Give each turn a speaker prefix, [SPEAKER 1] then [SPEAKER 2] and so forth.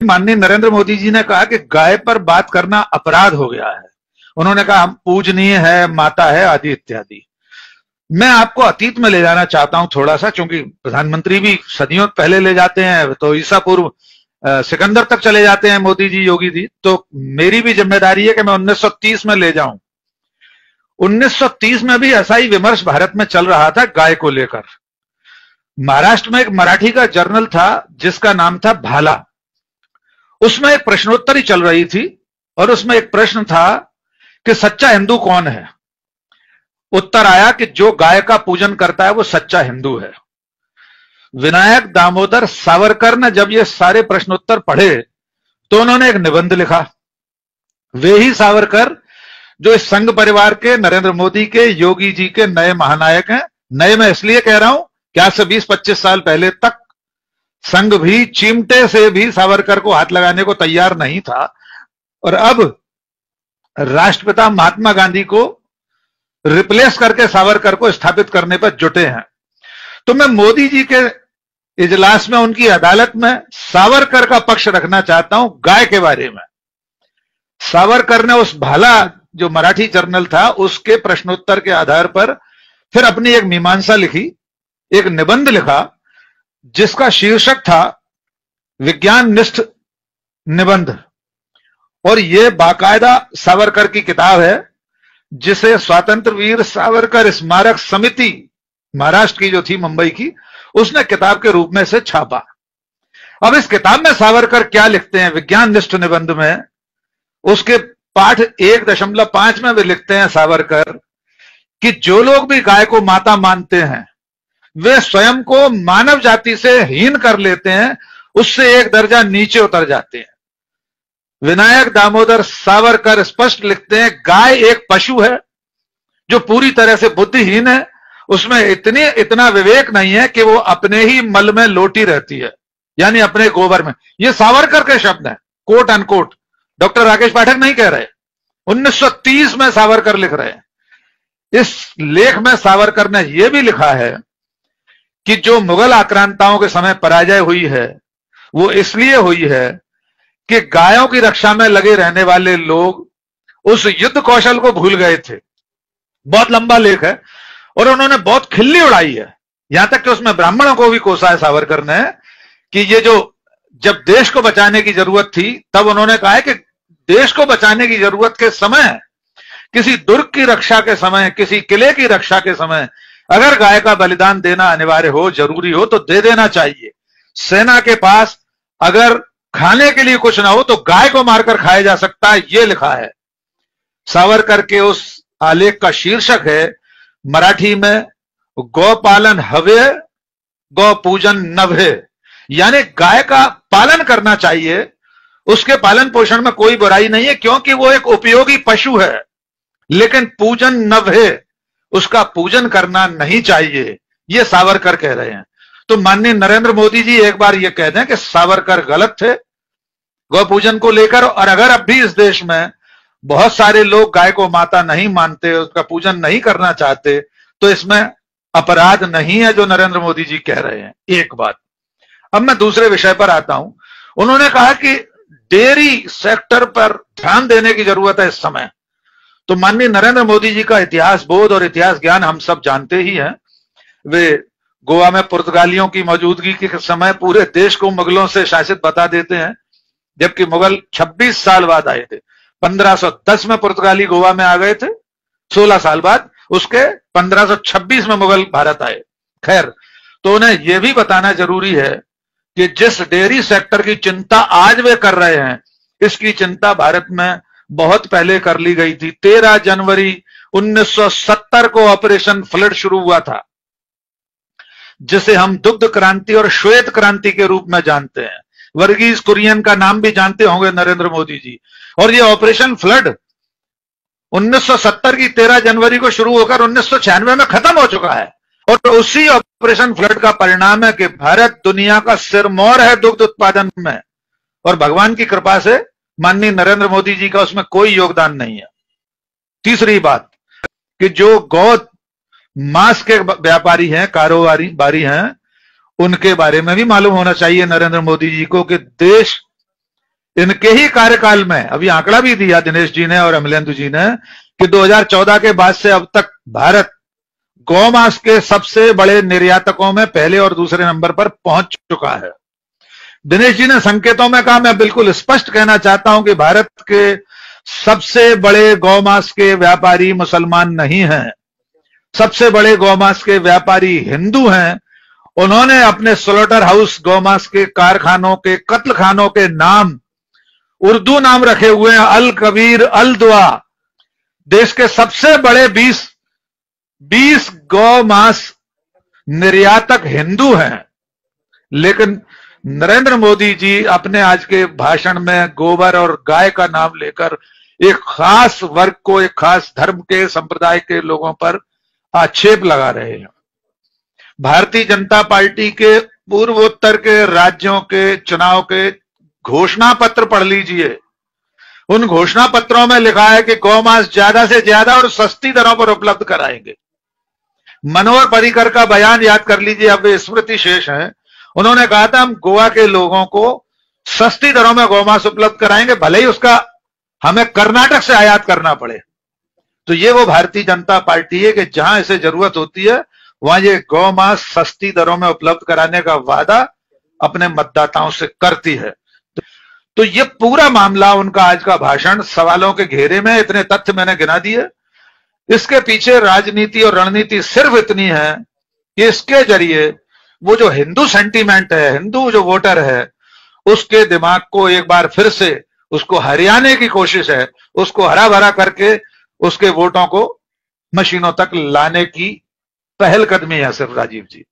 [SPEAKER 1] माननीय नरेंद्र मोदी जी ने कहा कि गाय पर बात करना अपराध हो गया है। उन्होंने कहा हम पूजनीय है, माता है, आदि इत्यादि। मैं आपको अतीत में ले जाना चाहता हूं थोड़ा सा, क्योंकि प्रधानमंत्री भी सदियों पहले ले जाते हैं, तो ईसा पूर्व सिकंदर तक चले जाते हैं मोदी जी, योगी जी। तो मेरी भी जिम्मेदारी है कि मैं 1930 में ले जाऊं। 1930 में भी ऐसा ही विमर्श भारत में चल रहा था गाय को लेकर। महाराष्ट्र में एक मराठी का जर्नल था जिसका नाम था भाला। उसमें एक प्रश्नोत्तरी चल रही थी और उसमें एक प्रश्न था कि सच्चा हिंदू कौन है। उत्तर आया कि जो गाय का पूजन करता है वो सच्चा हिंदू है। विनायक दामोदर सावरकर ने जब ये सारे प्रश्नोत्तर पढ़े तो उन्होंने एक निबंध लिखा। वे ही सावरकर जो इस संघ परिवार के, नरेंद्र मोदी के, योगी जी के नए महानायक हैं। नए मैं इसलिए कह रहा हूं कि आज से 20-25 साल पहले तक संघ भी चिमटे से भी सावरकर को हाथ लगाने को तैयार नहीं था, और अब राष्ट्रपिता महात्मा गांधी को रिप्लेस करके सावरकर को स्थापित करने पर जुटे हैं। तो मैं मोदी जी के इजलास में, उनकी अदालत में सावरकर का पक्ष रखना चाहता हूं गाय के बारे में। सावरकर ने उस भाला जो मराठी जर्नल था उसके प्रश्नोत्तर के आधार पर फिर अपनी एक मीमांसा लिखी, एक निबंध लिखा जिसका शीर्षक था विज्ञान-निष्ठ निबंध। और यह बाकायदा सावरकर की किताब है जिसे स्वतंत्र वीर सावरकर स्मारक समिति महाराष्ट्र की जो थी, मुंबई की, उसने किताब के रूप में से छापा। अब इस किताब में सावरकर क्या लिखते हैं विज्ञान-निष्ठ निबंध में, उसके पाठ 1.5 में वे लिखते हैं सावरकर कि जो लोग भी गाय को माता मानते हैं वे स्वयं को मानव जाति से हीन कर लेते हैं, उससे एक दर्जा नीचे उतर जाते हैं। विनायक दामोदर सावरकर स्पष्ट लिखते हैं गाय एक पशु है जो पूरी तरह से बुद्धिहीन है, उसमें इतना विवेक नहीं है कि वो अपने ही मल में लोटी रहती है, यानी अपने गोबर में। ये सावरकर के शब्द हैं, कोट अनकोट, डॉक्टर राकेश पाठक नहीं कह रहे। 1930 में सावरकर लिख रहे हैं। इस लेख में सावरकर ने यह भी लिखा है कि जो मुगल आक्रांताओं के समय पराजय हुई है वो इसलिए हुई है कि गायों की रक्षा में लगे रहने वाले लोग उस युद्ध कौशल को भूल गए थे। बहुत लंबा लेख है और उन्होंने बहुत खिल्ली उड़ाई है, यहां तक कि उसमें ब्राह्मणों को भी कोसा है सावरकर ने कि ये जो जब देश को बचाने की जरूरत थी तब उन्होंने कहा है कि देश को बचाने की जरूरत के समय, किसी दुर्ग की रक्षा के समय, किसी किले की रक्षा के समय अगर गाय का बलिदान देना अनिवार्य हो, जरूरी हो, तो दे देना चाहिए। सेना के पास अगर खाने के लिए कुछ ना हो तो गाय को मारकर खाया जा सकता है, यह लिखा है। सावरकर के उस आलेख का शीर्षक है मराठी में गौपालन हवे गौ पूजन नभे, यानी गाय का पालन करना चाहिए, उसके पालन पोषण में कोई बुराई नहीं है क्योंकि वो एक उपयोगी पशु है, लेकिन पूजन नभे, उसका पूजन करना नहीं चाहिए, ये सावरकर कह रहे हैं। तो माननीय नरेंद्र मोदी जी एक बार ये कह दें कि सावरकर गलत थे गौ पूजन को लेकर, और अगर अब भी इस देश में बहुत सारे लोग गाय को माता नहीं मानते, उसका पूजन नहीं करना चाहते, तो इसमें अपराध नहीं है जो नरेंद्र मोदी जी कह रहे हैं। एक बात। अब मैं दूसरे विषय पर आता हूं। उन्होंने कहा कि डेयरी सेक्टर पर ध्यान देने की जरूरत है इस समय। तो माननीय नरेंद्र मोदी जी का इतिहास बोध और इतिहास ज्ञान हम सब जानते ही हैं। वे गोवा में पुर्तगालियों की मौजूदगी के समय पूरे देश को मुगलों से शासित बता देते हैं, जबकि मुगल 26 साल बाद आए थे। 1510 में पुर्तगाली गोवा में आ गए थे, 16 साल बाद उसके 1526 में मुगल भारत आए। खैर, तो उन्हें यह भी बताना जरूरी है कि जिस डेयरी सेक्टर की चिंता आज वे कर रहे हैं, इसकी चिंता भारत में बहुत पहले कर ली गई थी। 13 जनवरी 1970 को ऑपरेशन फ्लड शुरू हुआ था, जिसे हम दुग्ध क्रांति और श्वेत क्रांति के रूप में जानते हैं। वर्गीज कुरियन का नाम भी जानते होंगे नरेंद्र मोदी जी। और ये ऑपरेशन फ्लड 1970 की 13 जनवरी को शुरू होकर 1996 में खत्म हो चुका है, और उसी ऑपरेशन फ्लड का परिणाम है कि भारत दुनिया का सिरमौर है दुग्ध उत्पादन में, और भगवान की कृपा से माननीय नरेंद्र मोदी जी का उसमें कोई योगदान नहीं है। तीसरी बात कि जो गौ मांस के व्यापारी हैं, कारोबारी हैं, उनके बारे में भी मालूम होना चाहिए नरेंद्र मोदी जी को कि देश इनके ही कार्यकाल में, अभी आंकड़ा भी दिया दिनेश जी ने और अमलेंदु जी ने, कि 2014 के बाद से अब तक भारत गौमांस के सबसे बड़े निर्यातकों में पहले और दूसरे नंबर पर पहुंच चुका है। दिनेश जी ने संकेतों में कहा, मैं बिल्कुल स्पष्ट कहना चाहता हूं कि भारत के सबसे बड़े गौमांस के व्यापारी मुसलमान नहीं हैं, सबसे बड़े गौमांस के व्यापारी हिंदू हैं। उन्होंने अपने स्लॉटर हाउस गौमांस के कारखानों के, कत्ल खानों के नाम उर्दू नाम रखे हुए हैं, अल कबीर, अल दुआ। देश के सबसे बड़े 20 गौमांस निर्यातक हिंदू हैं। लेकिन नरेंद्र मोदी जी अपने आज के भाषण में गोबर और गाय का नाम लेकर एक खास वर्ग को, एक खास धर्म के, संप्रदाय के लोगों पर आक्षेप लगा रहे हैं। भारतीय जनता पार्टी के पूर्वोत्तर के राज्यों के चुनाव के घोषणा पत्र पढ़ लीजिए। उन घोषणा पत्रों में लिखा है कि गौमांस ज्यादा से ज्यादा और सस्ती दरों पर उपलब्ध कराएंगे। मनोहर पर्रिकर का बयान याद कर लीजिए, अब वे स्मृति शेष हैं। उन्होंने कहा था, हम गोवा के लोगों को सस्ती दरों में गौमांस उपलब्ध कराएंगे, भले ही उसका हमें कर्नाटक से आयात करना पड़े। तो ये वो भारतीय जनता पार्टी है कि जहां इसे जरूरत होती है वहां ये गौमांस सस्ती दरों में उपलब्ध कराने का वादा अपने मतदाताओं से करती है। तो ये पूरा मामला, उनका आज का भाषण सवालों के घेरे में, इतने तथ्य मैंने गिना दिए। इसके पीछे राजनीति और रणनीति सिर्फ इतनी है कि इसके जरिए वो जो हिंदू सेंटीमेंट है, हिंदू जो वोटर है, उसके दिमाग को एक बार फिर से उसको हरियाने की कोशिश है, उसको हरा भरा करके उसके वोटों को मशीनों तक लाने की पहलकदमी है सिर्फ, राजीव जी।